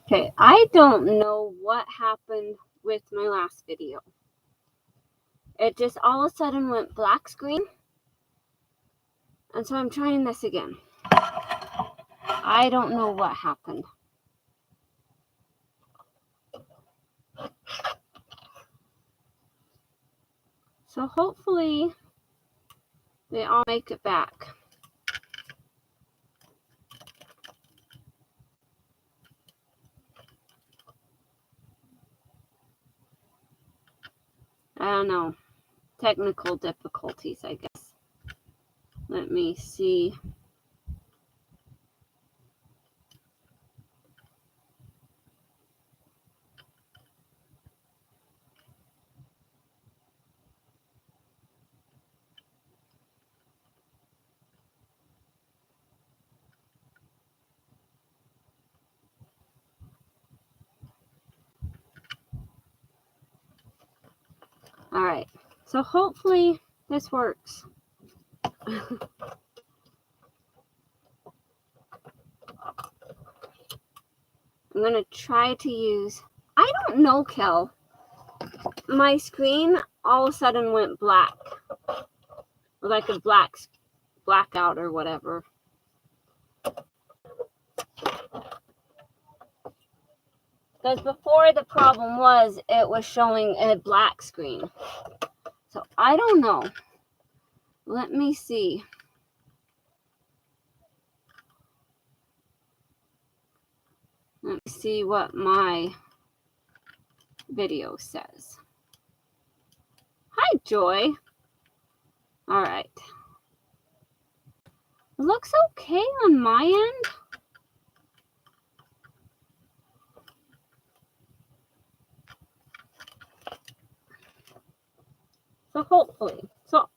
Okay, I don't know what happened with my last video. It just all of a sudden went black screen. And so I'm trying this again. I don't know what happened. So hopefully they all make it back. I don't know. Technical difficulties, I guess. Let me see. All right. So hopefully this works. I'm going to try to use, I don't know, Kel. My screen all of a sudden went black. Like a blackout or whatever. Because before the problem was it was showing a black screen. So I don't know. Let me see. Let me see what my video says. Hi, Joy. All right. Looks okay on my end. So hopefully. So,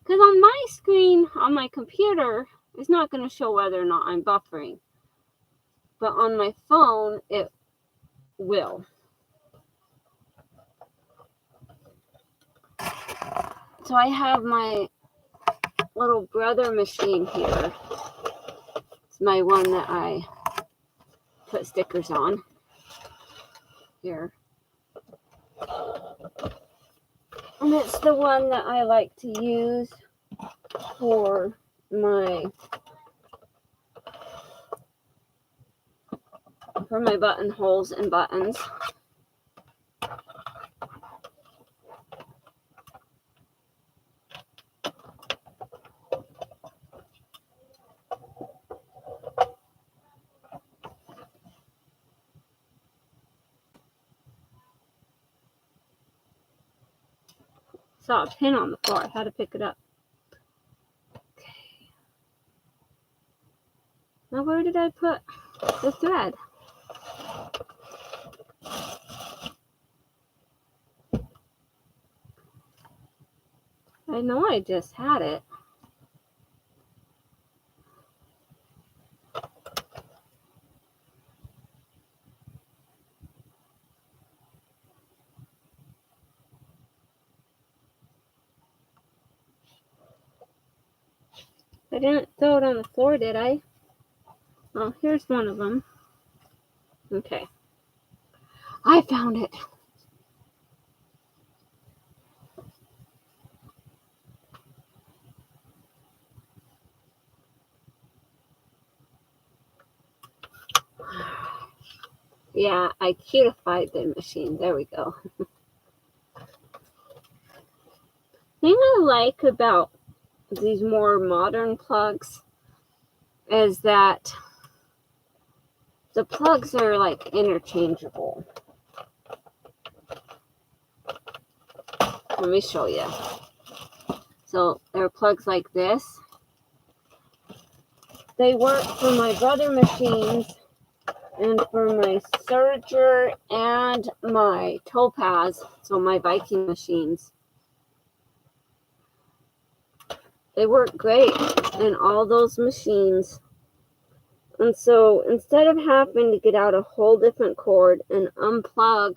because on my screen, on my computer, it's not going to show whether or not I'm buffering. But on my phone, it will. So I have my little brother machine here. It's my one that I put stickers on. Here. And it's the one that I like to use for my buttonholes and buttons. Saw a pin on the floor. I had to pick it up. Okay. Now where did I put the thread? I know I just had it. I didn't throw it on the floor, did I? Oh, here's one of them. Okay. I found it. Yeah, I cutified the machine. There we go. Thing I like about these more modern plugs is that the plugs are like interchangeable. Let me show you. So there are plugs like this. They work for my brother machines and for my Surger and my Topaz, so my Viking machines. They work great in all those machines. And so instead of having to get out a whole different cord and unplug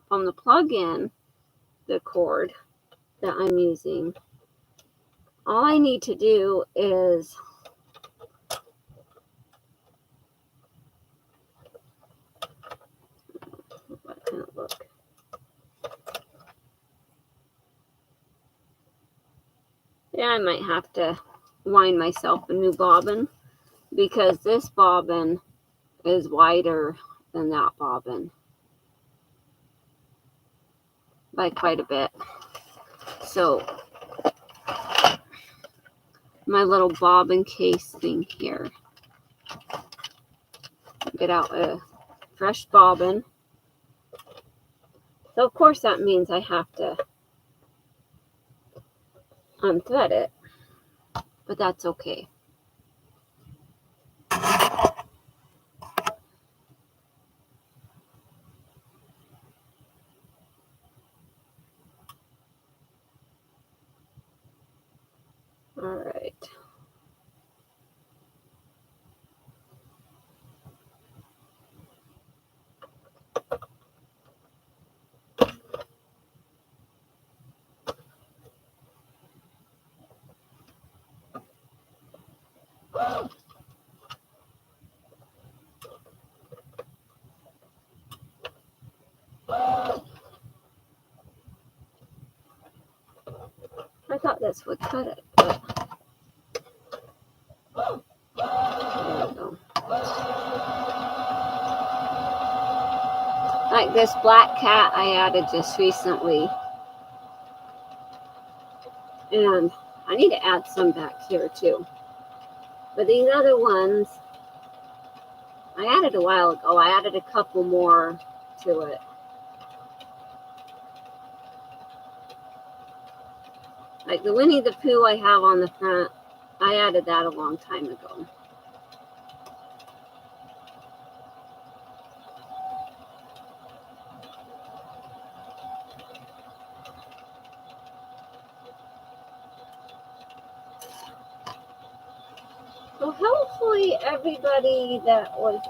from the plug-in the cord that I'm using, all I need to do is I might have to wind myself a new bobbin, because this bobbin is wider than that bobbin by quite a bit. So my little bobbin case thing here, get out a fresh bobbin. So of course that means I have to unthread it, but that's okay. All right. I thought this would cut it, but there we go. Like this black cat I added just recently. And I need to add some back here too. But these other ones, I added a while ago. I added a couple more to it. Like the Winnie the Pooh I have on the front, I added that a long time ago. So hopefully everybody that was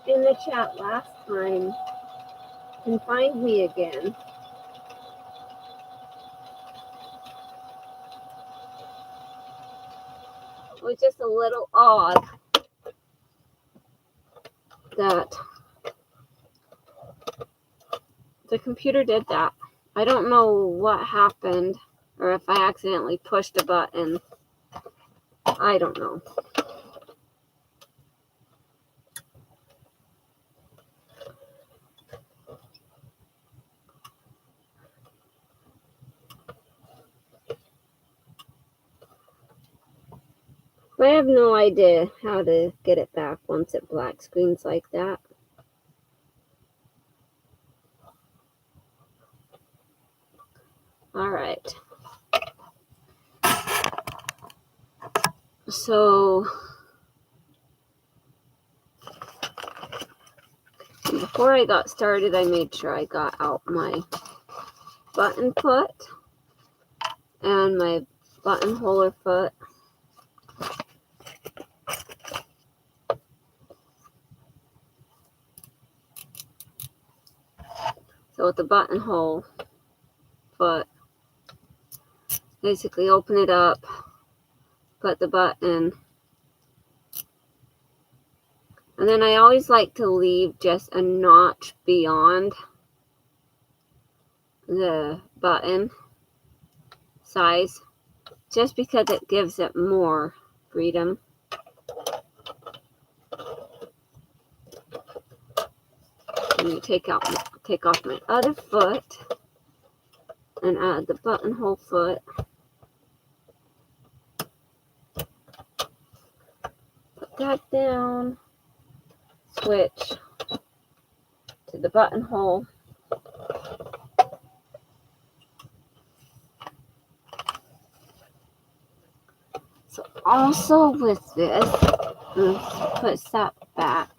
in the chat last time can find me again. It was just a little odd that the computer did that. I don't know what happened, or if I accidentally pushed a button. I don't know. I have no idea how to get it back once it black screens like that. All right. So before I got started, I made sure I got out my button foot and my buttonholer foot. So with the buttonhole foot, basically open it up, put the button, and then I always like to leave just a notch beyond the button size, just because it gives it more freedom. And you take off my other foot and add the buttonhole foot. Put that down. Switch to the buttonhole. So also with this, let's put that back.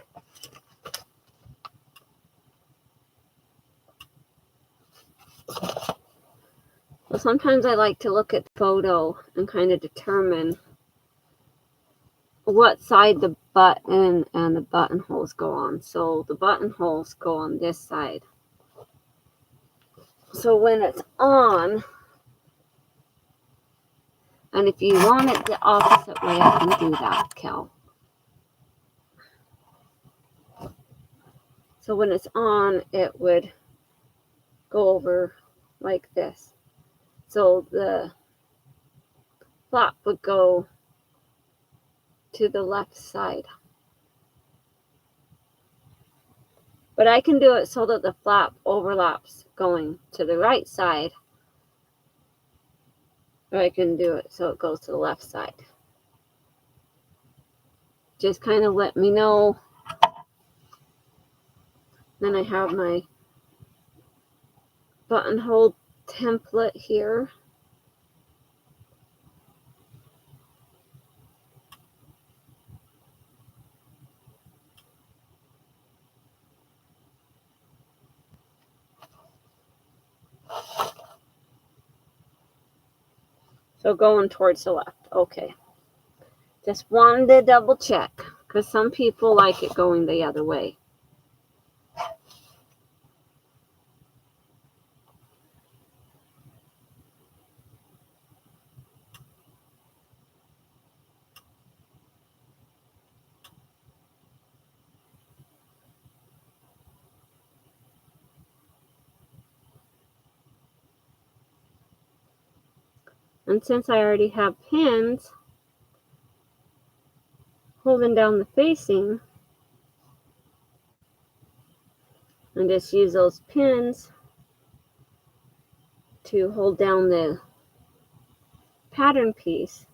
So sometimes I like to look at the photo and kind of determine what side the button and the buttonholes go on. So the buttonholes go on this side. So when it's on, and if you want it the opposite way, I can do that, Kel. So when it's on, it would go over like this. So the flap would go to the left side. But I can do it so that the flap overlaps going to the right side. Or I can do it so it goes to the left side. Just kind of let me know. Then I have my buttonhole template here. So going towards the left. Okay. Just wanted to double check because some people like it going the other way. And since I already have pins holding down the facing, and just use those pins to hold down the pattern piece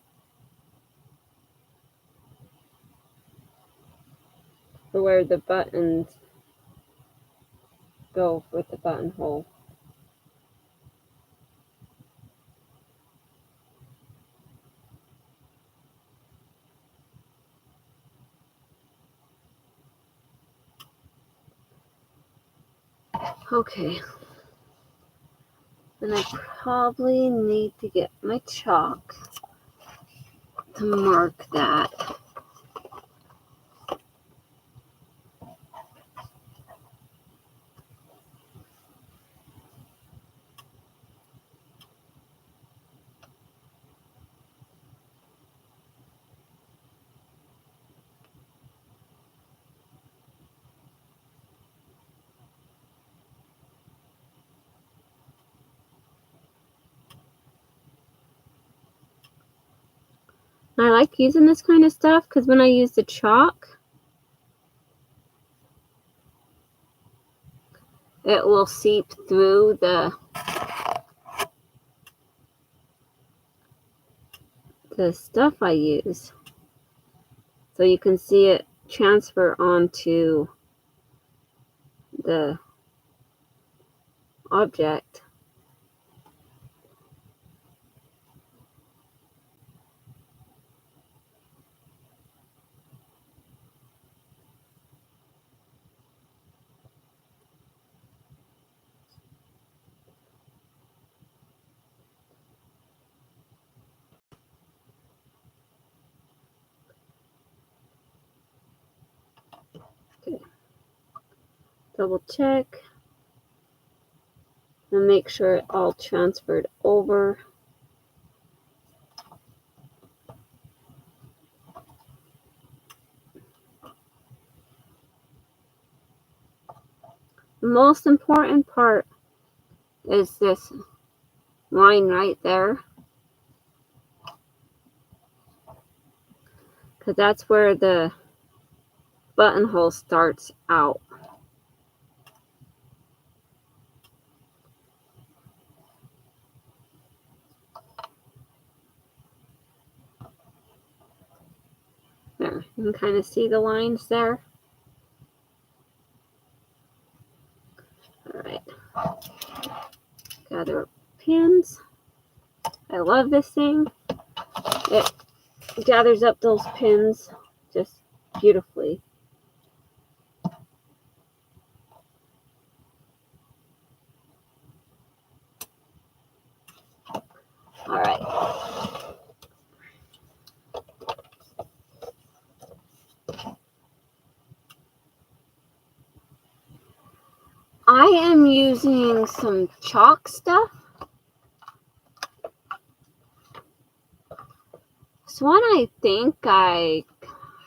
for where the buttons go with the buttonhole. Okay. Then I probably need to get my chalk to mark that. I like using this kind of stuff because when I use the chalk, it will seep through the stuff I use. So you can see it transfer onto the object. Okay. Double check and make sure it all transferred over. The most important part is this line right there, because that's where the buttonhole starts out. There, you can kind of see the lines there. All right, gather pins. I love this thing. It gathers up those pins just beautifully. All right. I am using some chalk stuff. This one I think I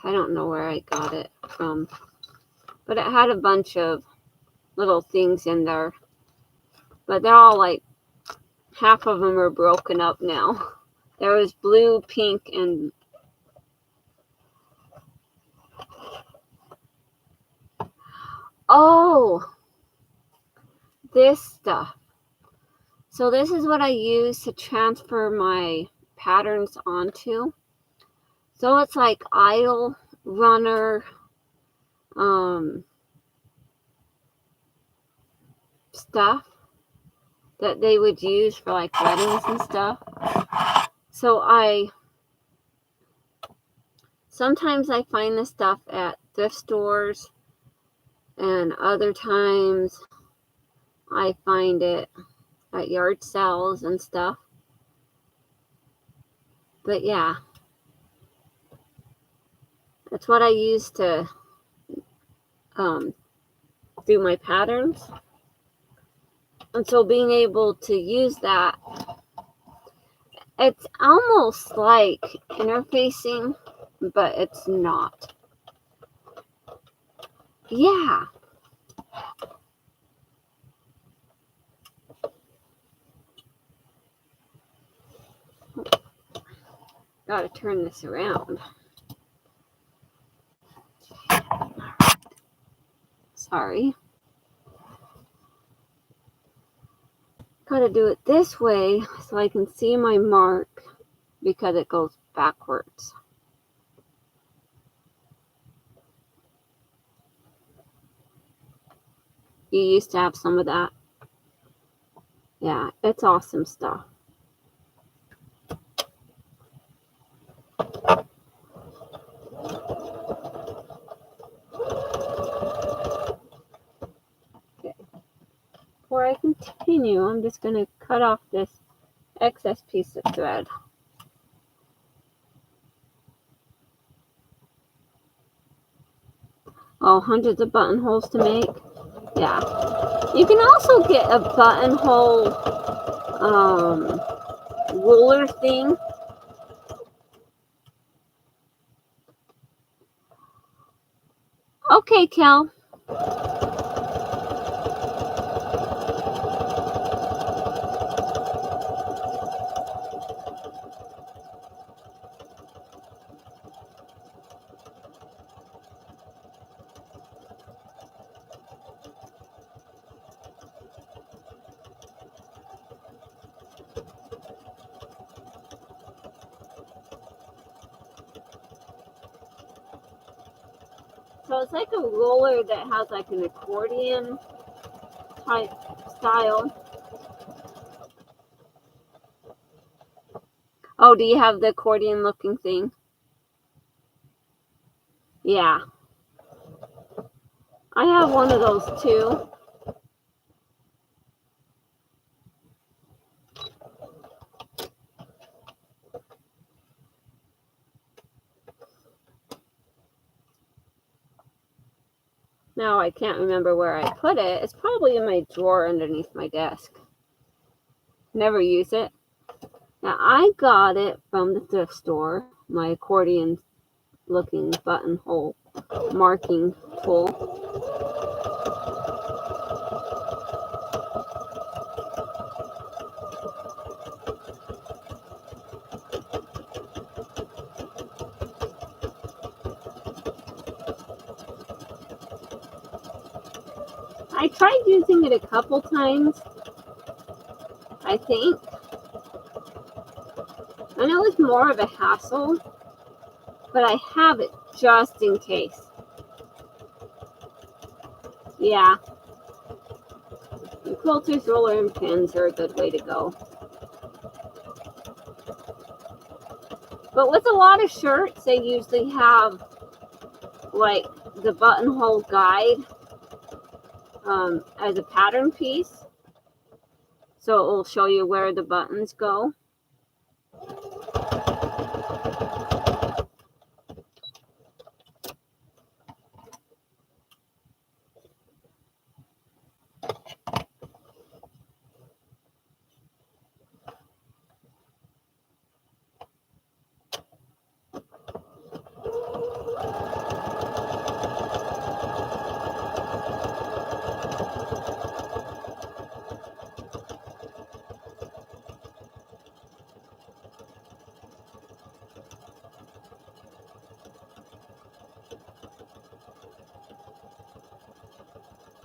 don't know where I got it from, but it had a bunch of little things in there. But they're all like half of them are broken up now. There was blue, pink, and oh, this stuff. So this is what I use to transfer my patterns onto. So it's like aisle runner, stuff that they would use for like weddings and stuff. So sometimes I find this stuff at thrift stores, and other times I find it at yard sales and stuff. But yeah, that's what I use to do my patterns. And so being able to use that, it's almost like interfacing, but it's not. Yeah. Gotta turn this around. Sorry. Gotta do it this way so I can see my mark because it goes backwards. You used to have some of that. Yeah, it's awesome stuff. Okay. Before I continue, I'm just going to cut off this excess piece of thread. Oh, hundreds of buttonholes to make. Yeah. You can also get a buttonhole ruler thing. Okay, Kel. So it's like a roller that has like an accordion type style. Oh, do you have the accordion looking thing? Yeah. I have one of those too. Now I can't remember where I put it. It's probably in my drawer underneath my desk. Never use it. Now I got it from the thrift store, my accordion looking buttonhole marking tool. I tried using it a couple times, I think. I know it's more of a hassle, but I have it just in case. Yeah. Quilters, roller, and pins are a good way to go. But with a lot of shirts, they usually have like the buttonhole guide as a pattern piece. So it will show you where the buttons go.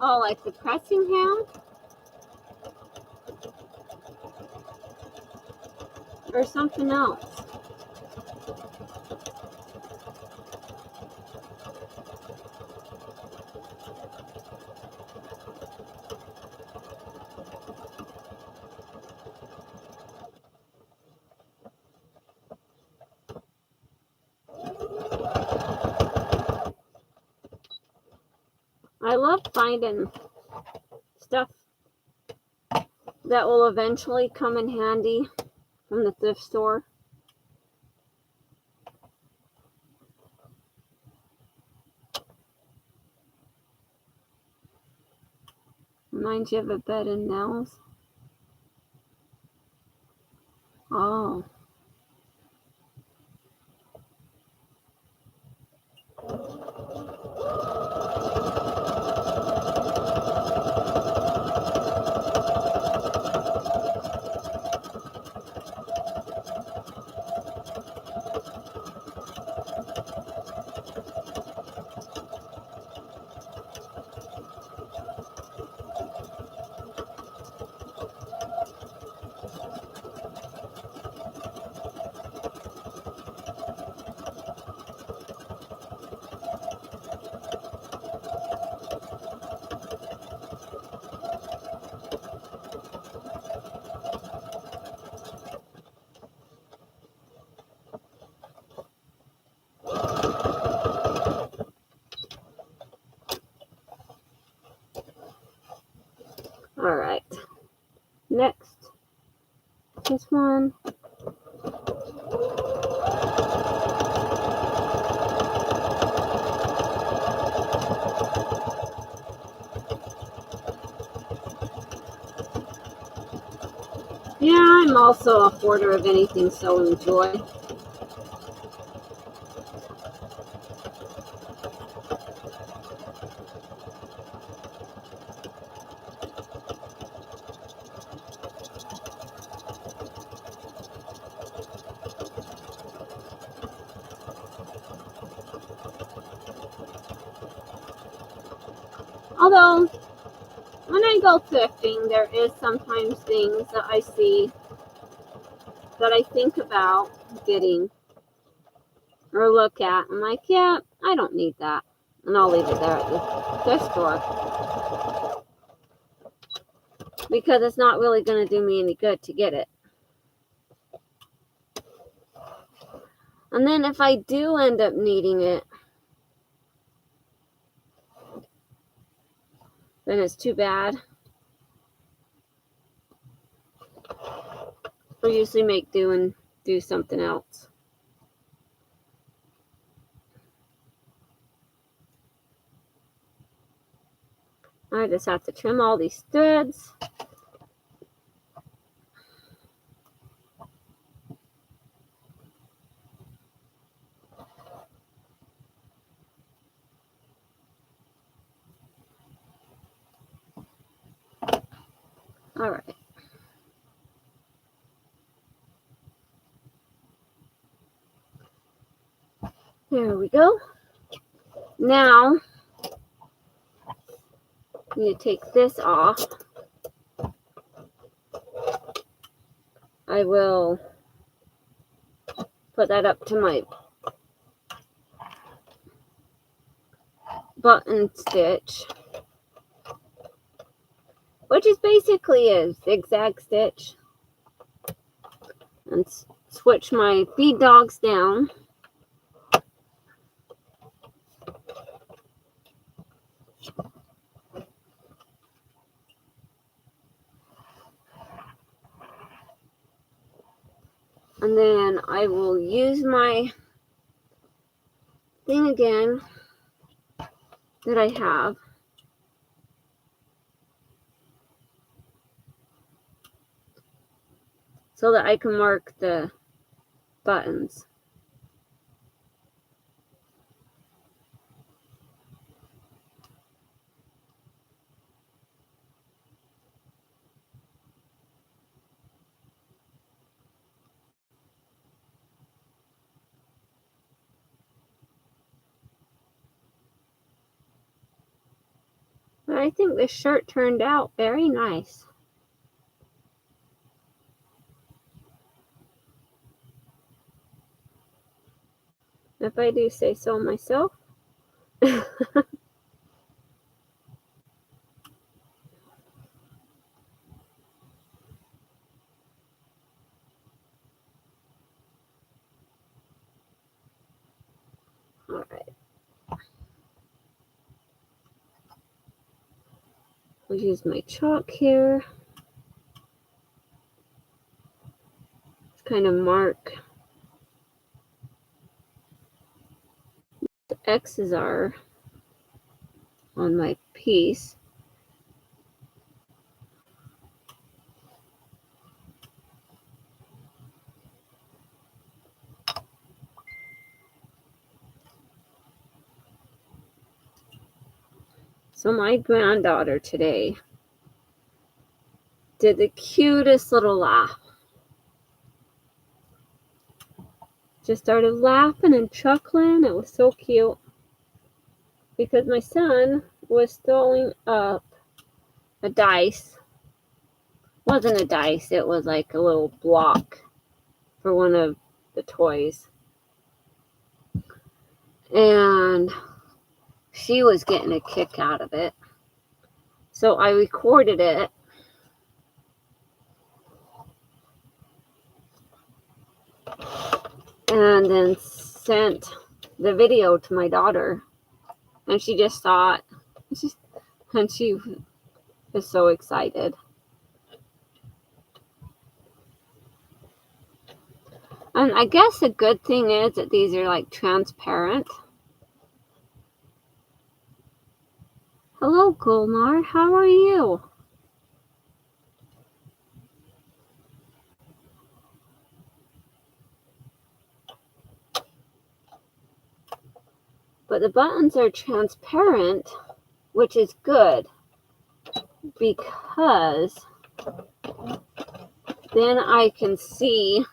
Oh, like the pressing hand? Or something else? I love finding stuff that will eventually come in handy from the thrift store. Reminds you of a bed and nails. Oh. Alright. Next. This one. Yeah, I'm also a hoarder of anything so enjoy. Although, when I go thrifting, there is sometimes things that I see that I think about getting or look at. I'm like, yeah, I don't need that. And I'll leave it there at the thrift store. Because it's not really going to do me any good to get it. And then if I do end up needing it, then it's too bad. I usually make do and do something else. I just have to trim all these threads. All right. There we go. Now, I'm going to take this off. I will put that up to my button stitch, which is basically a zigzag stitch, and switch my bead dogs down. And then I will use my thing again that I have. So that I can mark the buttons. But I think this shirt turned out very nice. If I do say so myself. All right. I'll use my chalk here. Just kind of mark the X's are on my piece. So my granddaughter today did the cutest little laugh. Just started laughing and chuckling. It was so cute. Because my son was throwing up a dice. It wasn't a dice, it was like a little block for one of the toys. And she was getting a kick out of it. So I recorded it. And then sent the video to my daughter. And she just saw it. And she was so excited. And I guess the good thing is that these are like transparent. Hello, Gulnar. How are you? But the buttons are transparent, which is good because then I can see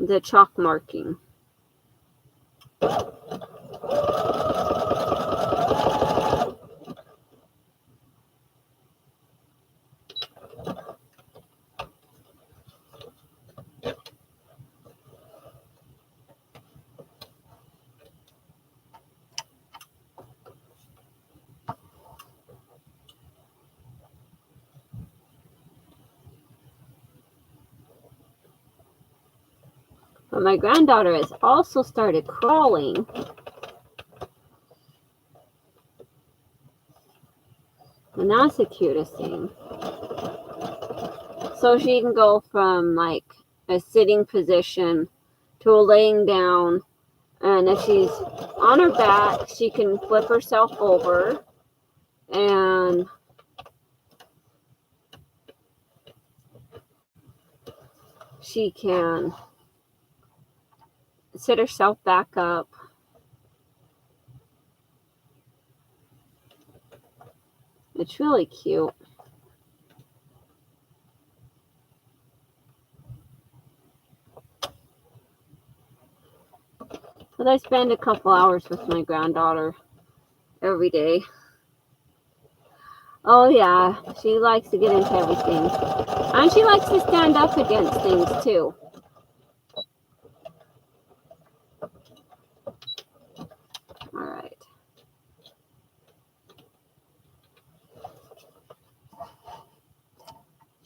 the chalk marking. But my granddaughter has also started crawling. And that's the cutest thing. So she can go from like a sitting position to a laying down. And if she's on her back, she can flip herself over and she can sit herself back up. It's really cute. But I spend a couple hours with my granddaughter every day. Oh yeah, she likes to get into everything. And she likes to stand up against things too. Alright.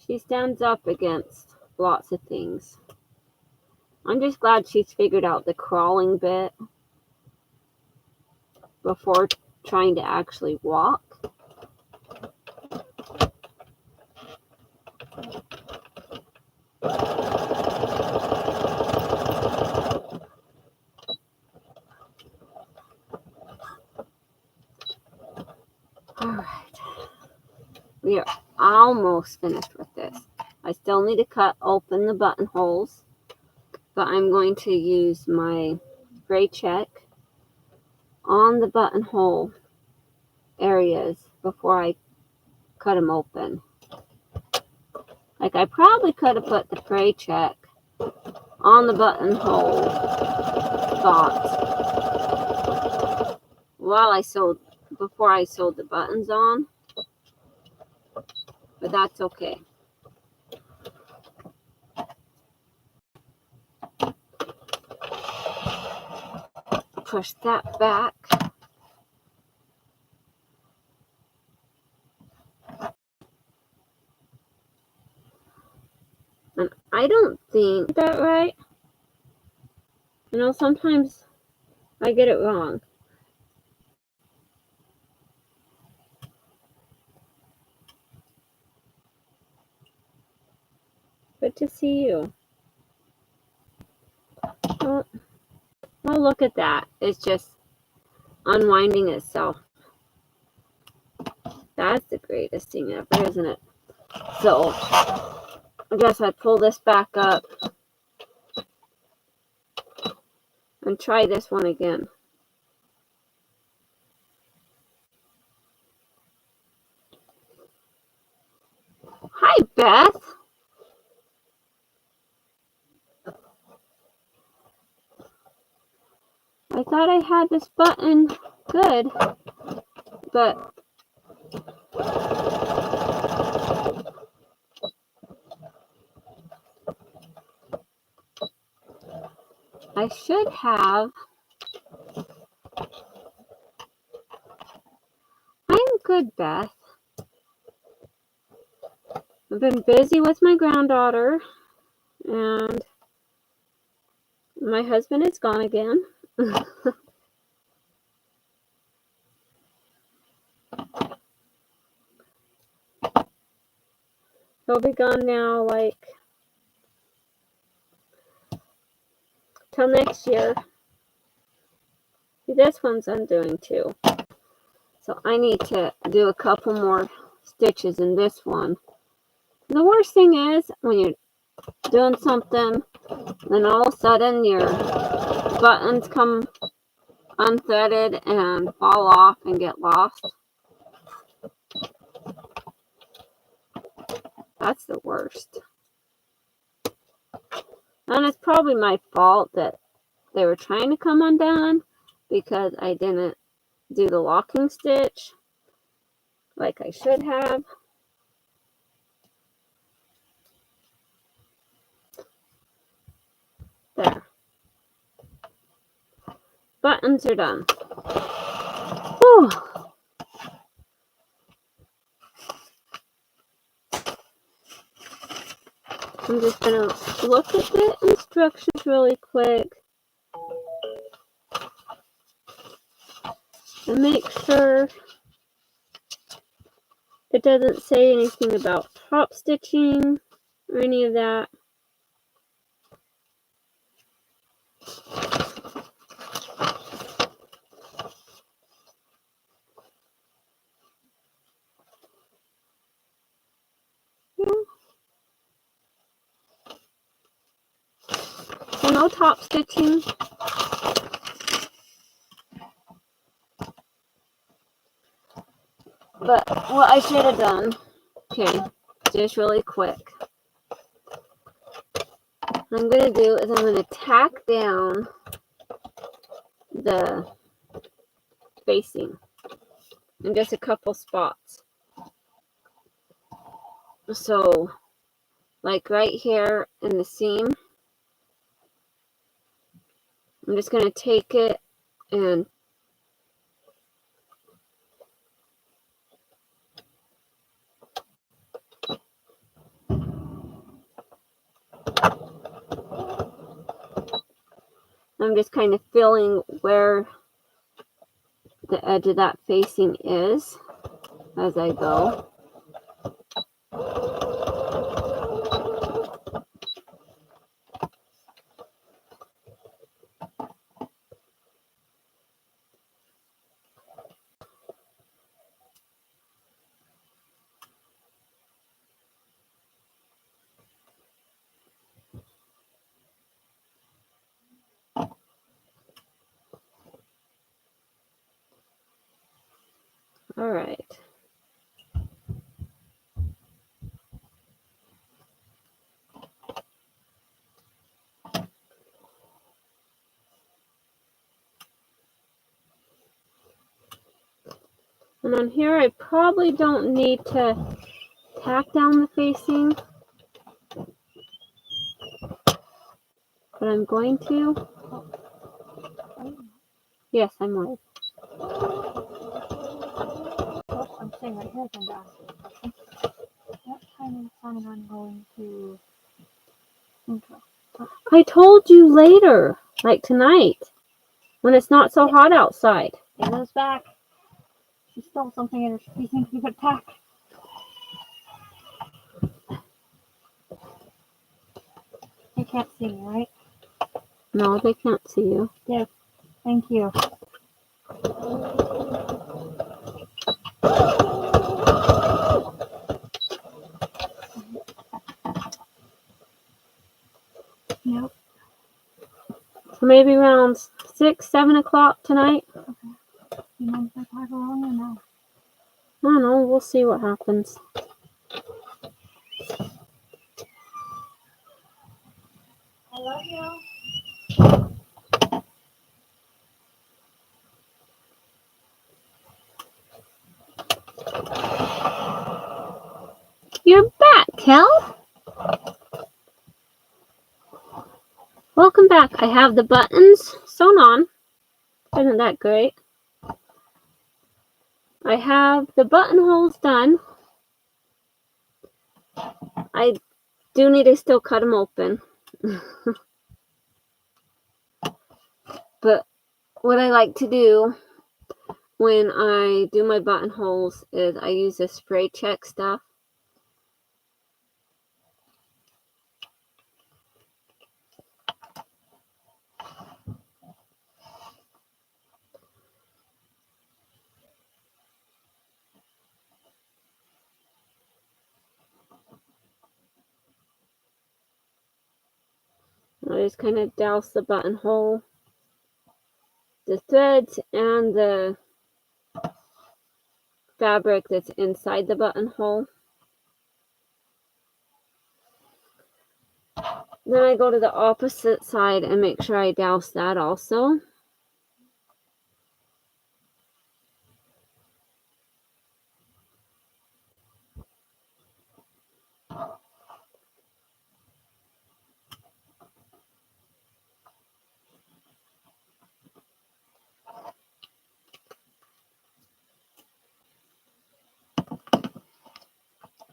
She stands up against lots of things. I'm just glad she's figured out the crawling bit before trying to actually walk. Alright. We are almost finished with this. I still need to cut open the buttonholes, but I'm going to use my gray check on the buttonhole areas before I cut them open. Like I probably could have put the gray check on the buttonhole thought before I sewed the buttons on, but that's okay. Push that back. And I don't think that right. You know, sometimes I get it wrong. Good to see you. Oh, look at that. It's just unwinding itself. That's the greatest thing ever, isn't it? So, I guess I pull this back up and try this one again. Hi, Beth. I thought I had this button good, but I should have. I'm good, Beth. I've been busy with my granddaughter, and my husband is gone again. He'll be gone now, like, till next year. See, this one's undoing too. So I need to do a couple more stitches in this one. The worst thing is when you're doing something, then all of a sudden your buttons come unthreaded and fall off and get lost. That's the worst. And it's probably my fault that they were trying to come undone because I didn't do the locking stitch like I should have. There. Buttons are done. Whew. I'm just going to look at the instructions really quick and make sure it doesn't say anything about top stitching or any of that. Yeah. So no top stitching. But what I should have done, okay, just really quick. What I'm going to do is I'm going to tack down the facing in just a couple spots. So, like right here in the seam, I'm just going to take it and I'm just kind of feeling where the edge of that facing is as I go. All right. And on here, I probably don't need to tack down the facing, but I'm going to. Yes, I'm live. I'm saying right here, I'm down. What time is planning on going to intro? I told you later, like tonight, when it's not so hot outside. Anna's back. She stole something in her freezing to attack. They can't see me, right? No, they can't see you. Yes. Thank you. Yep. So maybe around 6, 7 o'clock tonight. Okay. You mind if I tag along or no? I don't know. We'll see what happens. I love you. You're back, Kel. Welcome back. I have the buttons sewn on. Isn't that great? I have the buttonholes done. I do need to still cut them open. But what I like to do when I do my buttonholes is I use this spray check stuff. I just kind of douse the buttonhole, the threads, and the fabric that's inside the buttonhole. Then I go to the opposite side and make sure I douse that also.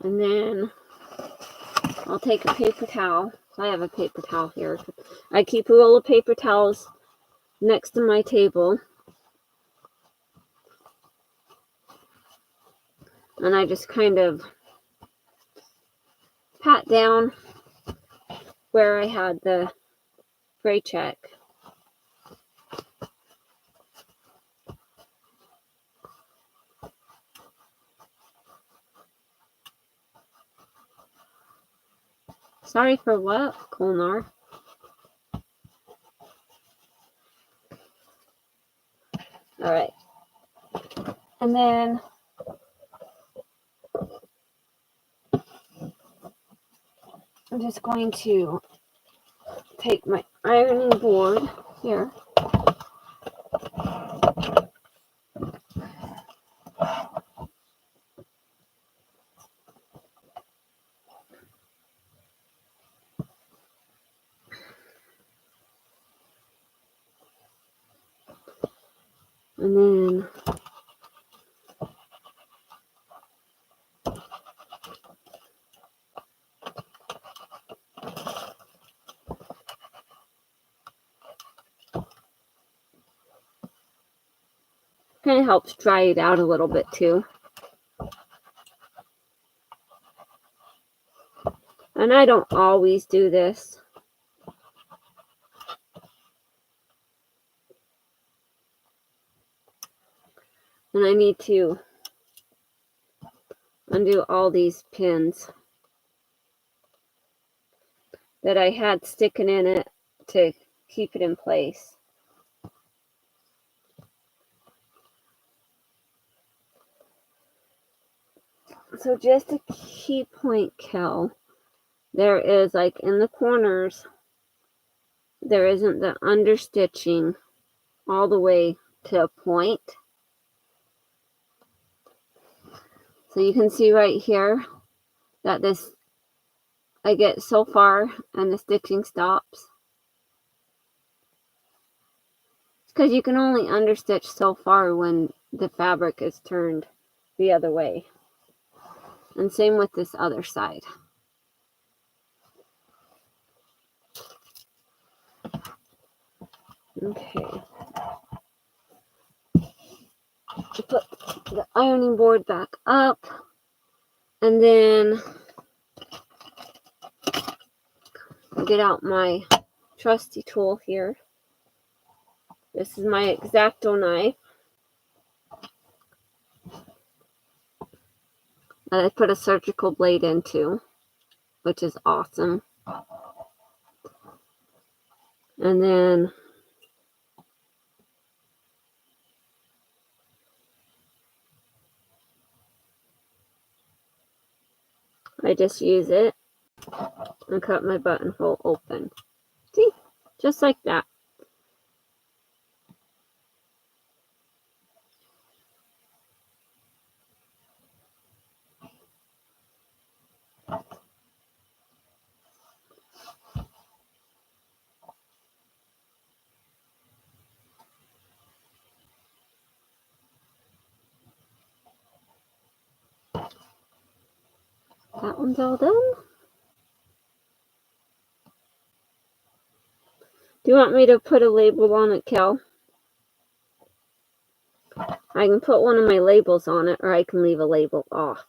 And then I'll take a paper towel. I have a paper towel here. I keep a roll of paper towels next to my table. And I just kind of pat down where I had the spray check. Sorry for what, Kolnar? Alright. And then I'm just going to take my ironing board here. And then kind of helps dry it out a little bit too. And I don't always do this. And I need to undo all these pins that I had sticking in it to keep it in place. So just a key point, Kel, there is like in the corners, there isn't the understitching all the way to a point. So you can see right here that I get so far and the stitching stops. Because you can only understitch so far when the fabric is turned the other way. And same with this other side. Okay. Put the ironing board back up. And then get out my trusty tool here. This is my X-Acto knife that I put a surgical blade into, which is awesome. And then I just use it and cut my buttonhole open. See? Just like that. That one's all done. Do you want me to put a label on it, Kel? I can put one of my labels on it, or I can leave a label off.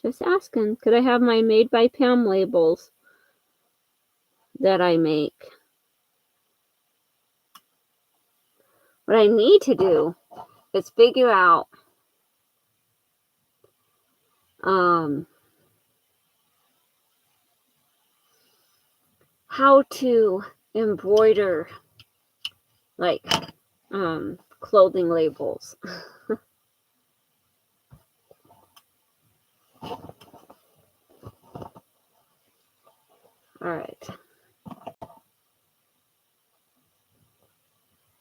Just asking. Could I have my Made by Pam labels that I make? What I need to do is figure out how to embroider like clothing labels. Alright.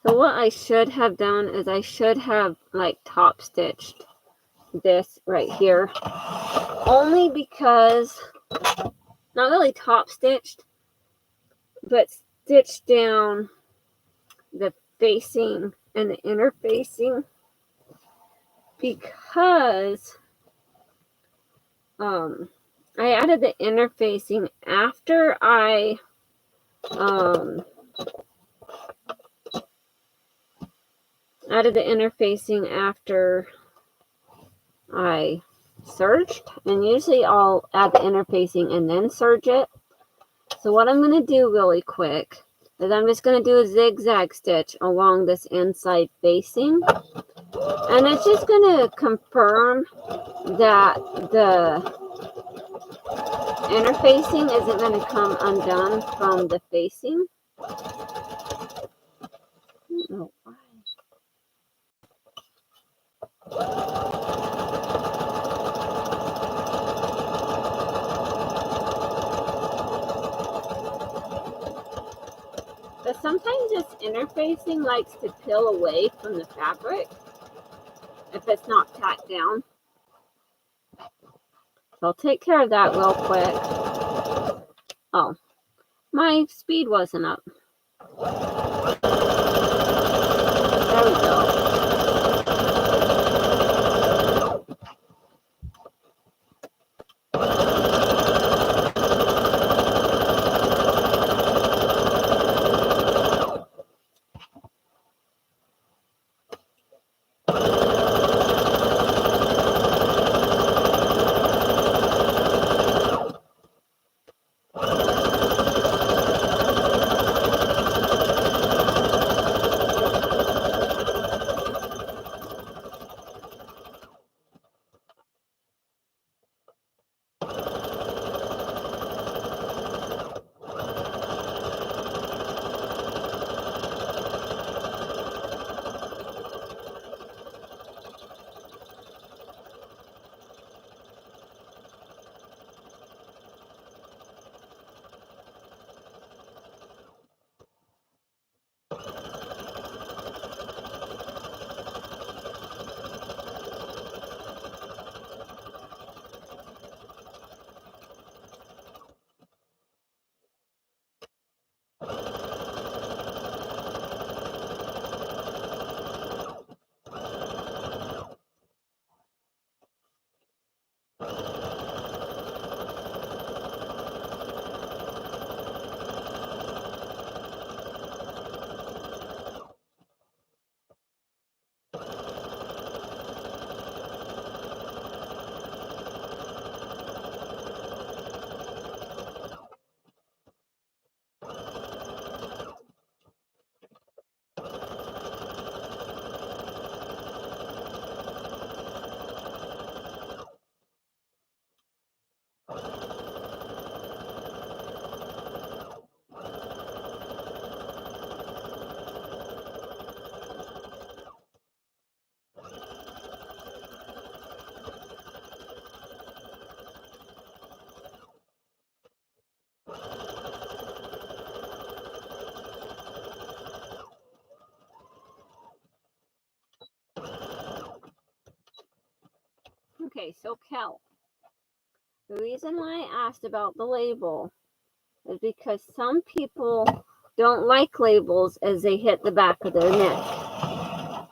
So what I should have done is I should have like top stitched this right here. Only because, not really top stitched, but stitched down the facing and the inner facing, because I added the inner facing after I serged, and usually I'll add the inner facing and then serge it. So what I'm going to do really quick is I'm just going to do a zigzag stitch along this inside facing, and it's just going to confirm that the inner facing isn't going to come undone from the facing. Oh, why? But sometimes this inner facing likes to peel away from the fabric if it's not tacked down. So I'll take care of that real quick. Oh, my speed wasn't up. There we go. Okay, so Kel, the reason why I asked about the label is because some people don't like labels as they hit the back of their neck.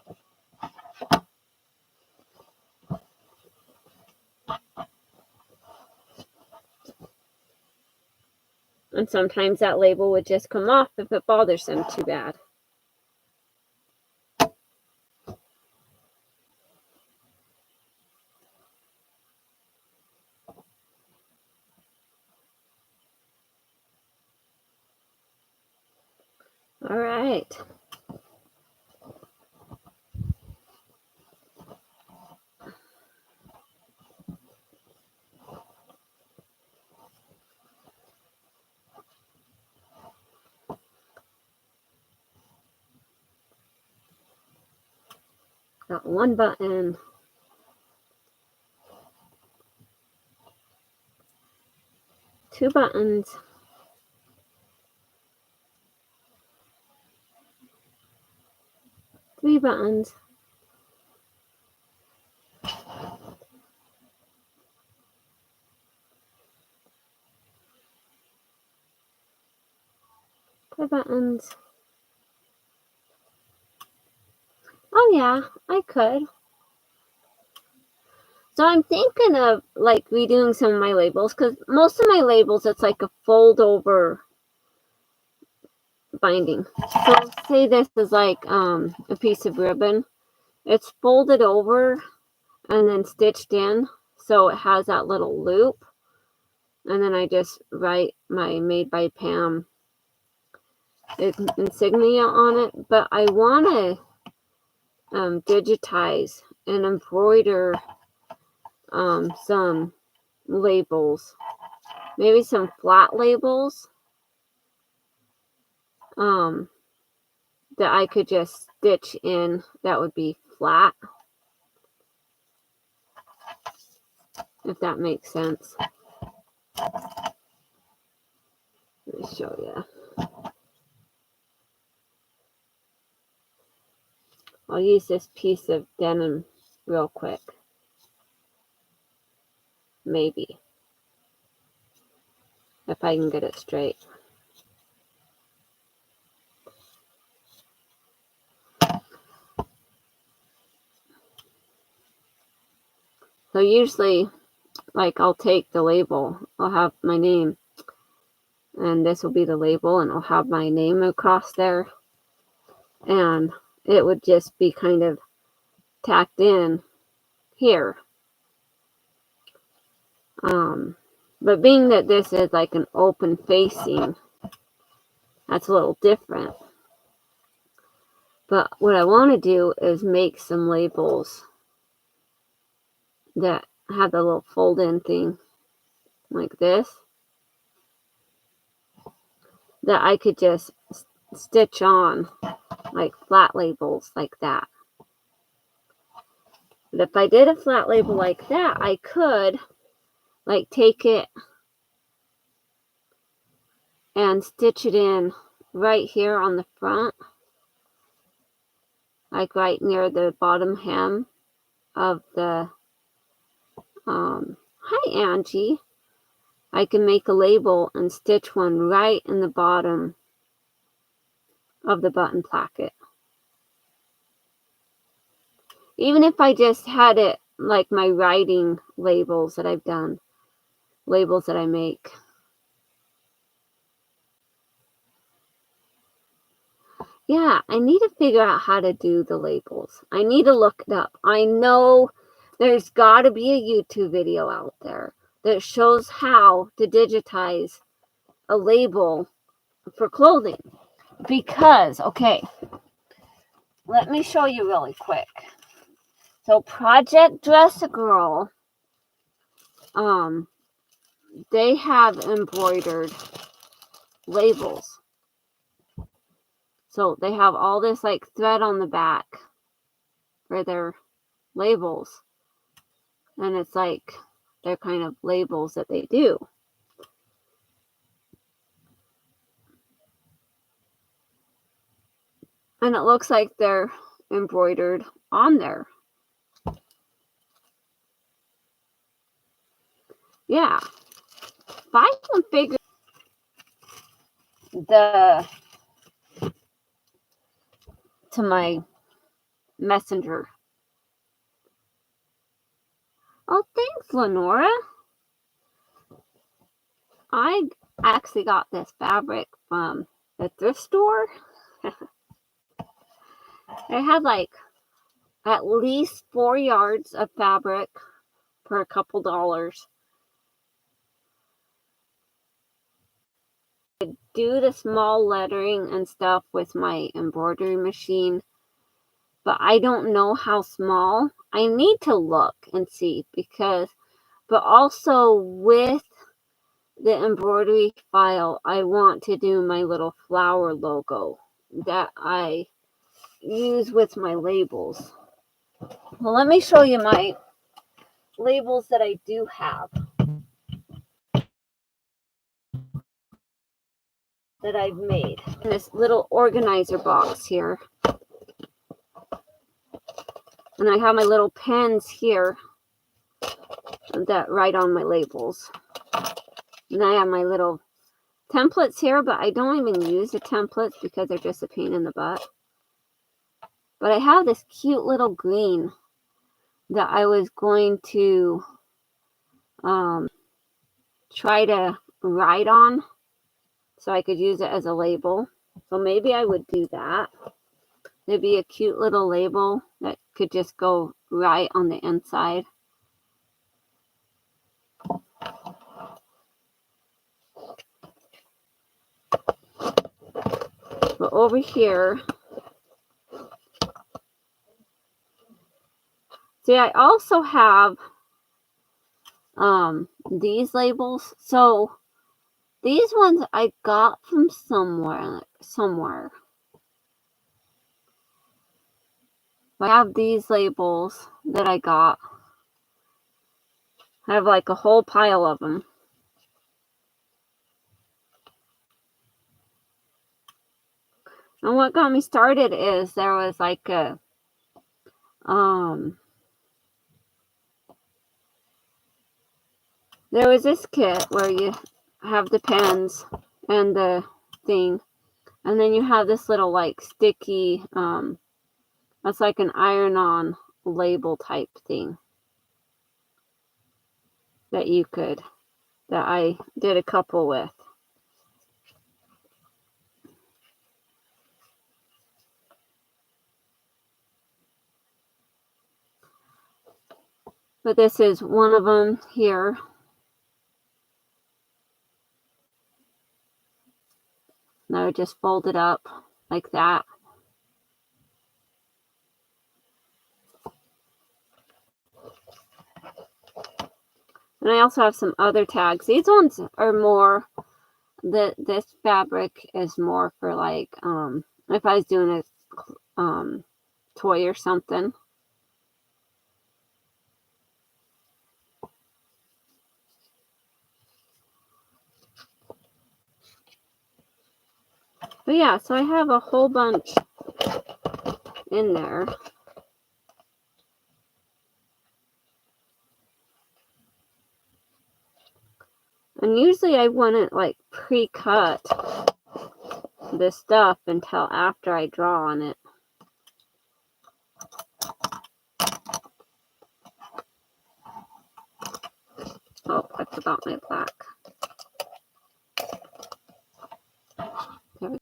And sometimes that label would just come off if it bothers them too bad. All right. Got one button. Two buttons. Three buttons. Four buttons. Oh yeah, I could. So I'm thinking of like redoing some of my labels because most of my labels it's like a fold over binding. So say this is like a piece of ribbon. It's folded over and then stitched in so it has that little loop. And then I just write my Made by Pam insignia on it. But I want to digitize and embroider some labels, maybe some flat labels that I could just stitch in that would be flat, if that makes sense. Let me show you. I'll use this piece of denim real quick. Maybe. If I can get it straight. So usually, like I'll take the label, I'll have my name, and this will be the label, and I'll have my name across there, and it would just be kind of tacked in here. But being that this is like an open facing, that's a little different. But what I want to do is make some labels that have the little fold in thing like this that I could just stitch on like flat labels like that. But if I did a flat label like that, I could like take it and stitch it in right here on the front, like right near the bottom hem of the hi Angie. I can make a label and stitch one right in the bottom of the button placket. Even if I just had it like my writing labels that I've done, labels that I make. Yeah, I need to figure out how to do the labels. I need to look it up. I know there's got to be a YouTube video out there that shows how to digitize a label for clothing. Because, okay, let me show you really quick. So Project Dress a Girl they have embroidered labels. So they have all this like thread on the back for their labels. And it's like they're kind of labels that they do. And it looks like they're embroidered on there. Yeah. If I can figure to my messenger. Oh, thanks, Lenora. I actually got this fabric from the thrift store. They had like at least 4 yards of fabric for a couple dollars. I do the small lettering and stuff with my embroidery machine, but I don't know how small. I need to look and see but also with the embroidery file, I want to do my little flower logo that I use with my labels. Well, let me show you my labels that I do have that I've made in this little organizer box here. And I have my little pens here that write on my labels. And I have my little templates here, but I don't even use the templates because they're just a pain in the butt. But I have this cute little green that I was going to try to write on so I could use it as a label. So maybe I would do that. There'd be a cute little label that could just go right on the inside. But over here, see, I also have these labels. So these ones I got from somewhere. I have these labels that I got. I have like a whole pile of them. And what got me started is there was like a there was this kit where you have the pens and the thing, and then you have this little like sticky that's like an iron-on label type thing that I did a couple with. But this is one of them here. And I would just fold it up like that. And I also have some other tags. These ones are more, this fabric is more for like, if I was doing a toy or something. But yeah, so I have a whole bunch in there. And usually I wouldn't like pre-cut this stuff until after I draw on it. Oh, I forgot my black. There we go.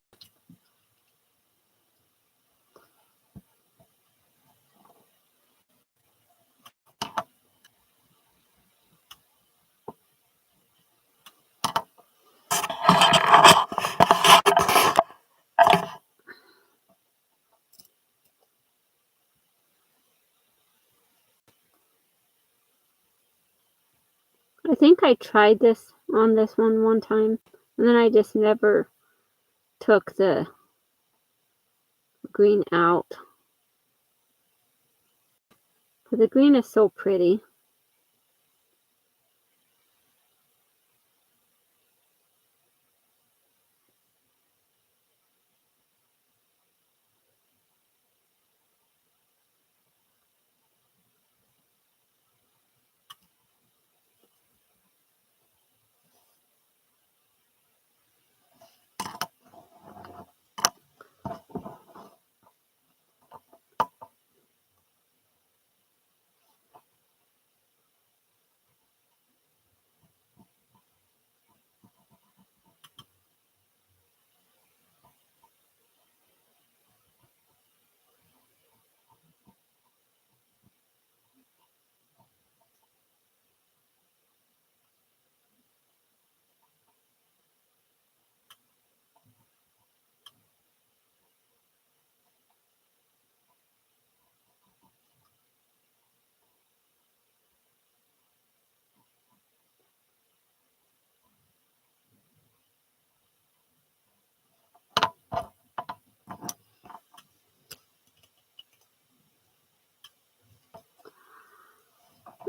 I think I tried this on this one time, and then I just never took the green out. But the green is so pretty.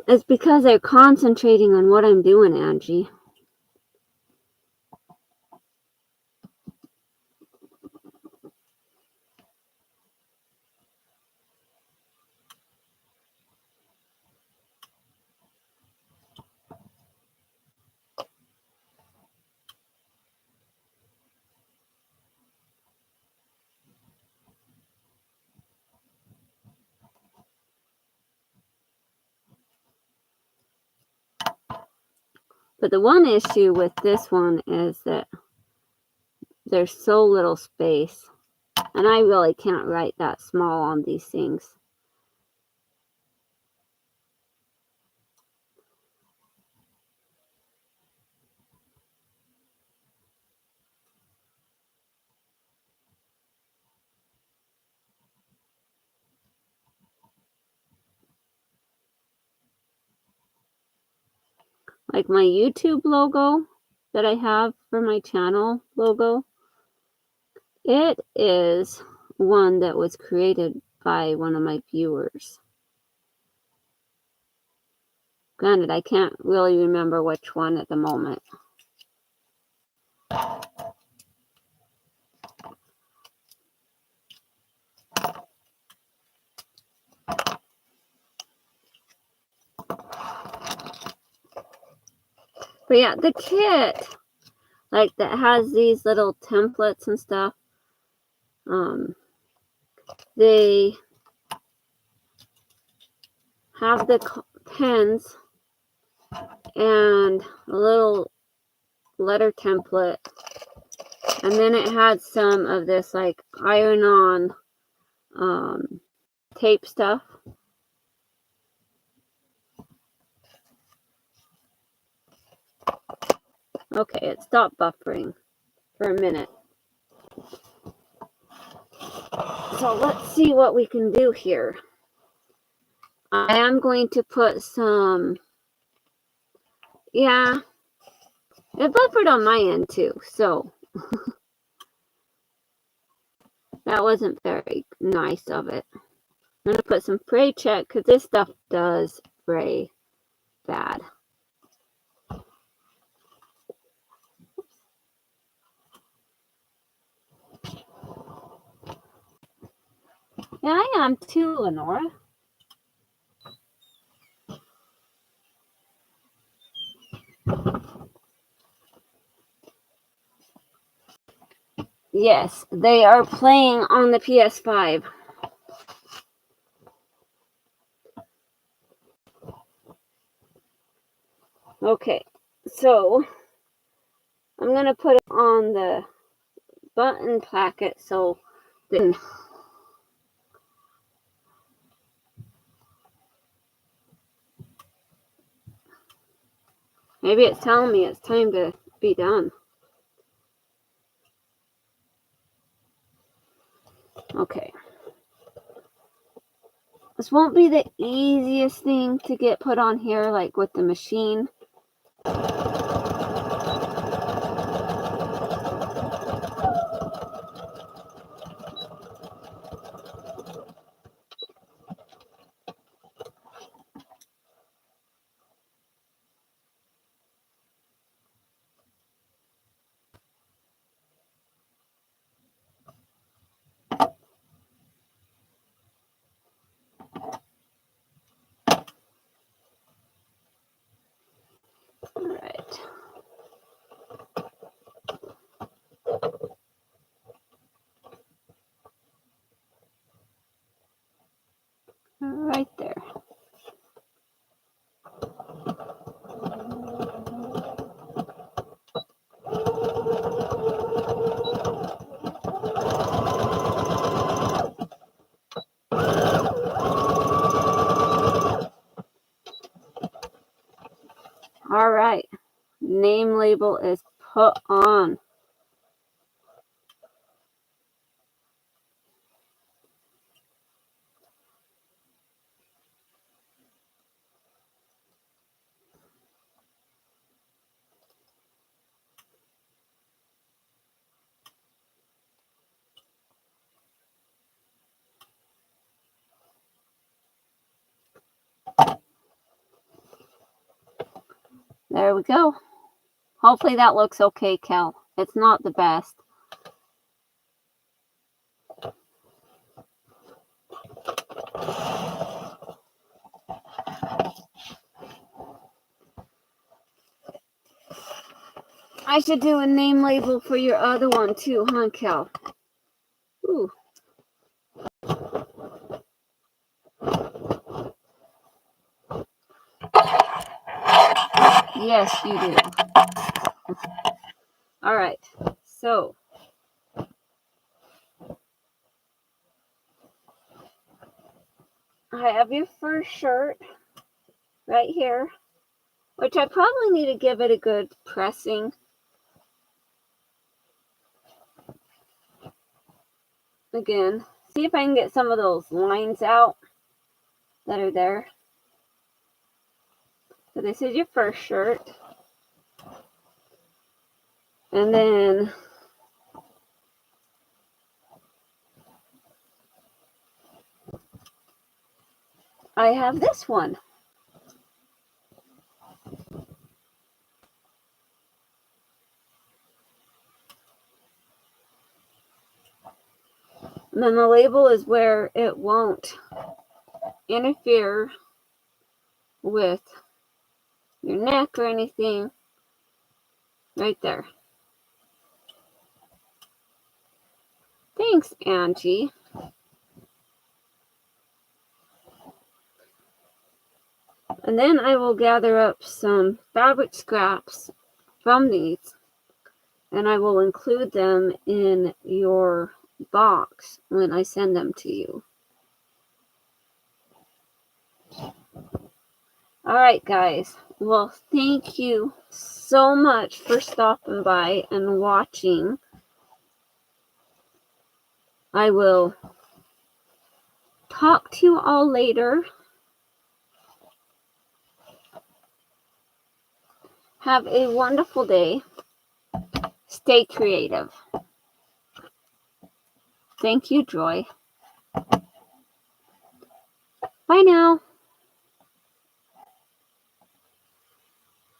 It's because I'm concentrating on what I'm doing, Angie. But the one issue with this one is that there's so little space. And I really can't write that small on these things. Like my YouTube logo that I have for my channel logo, it is one that was created by one of my viewers. Granted, I can't really remember which one at the moment. But yeah, the kit, like that has these little templates and stuff. They have the pens and a little letter template, and then it had some of this like iron-on tape stuff. Okay, it stopped buffering for a minute. So let's see what we can do here. I am going to put some, yeah, it buffered on my end too, so that wasn't very nice of it. I'm going to put some fray check because this stuff does fray bad. Yeah, I am too, Lenora. Yes, they are playing on the PS5. Okay, so I'm going to put it on the button placket so then maybe it's telling me it's time to be done. Okay. This won't be the easiest thing to get put on here, like with the machine. label is put on. There we go. Hopefully that looks okay, Cal. It's not the best. I should do a name label for your other one too, huh, Cal? Ooh. Yes, you do. All right. So, I have your first shirt right here, which I probably need to give it a good pressing. Again, see if I can get some of those lines out that are there. So this is your first shirt. And then I have this one. And then the label is where it won't interfere with your neck or anything. Right there. Thanks, Angie. And then I will gather up some fabric scraps from these, and I will include them in your box when I send them to you. All right, guys. Well, thank you so much for stopping by and watching. I will talk to you all later. Have a wonderful day. Stay creative. Thank you, Joy. Bye now.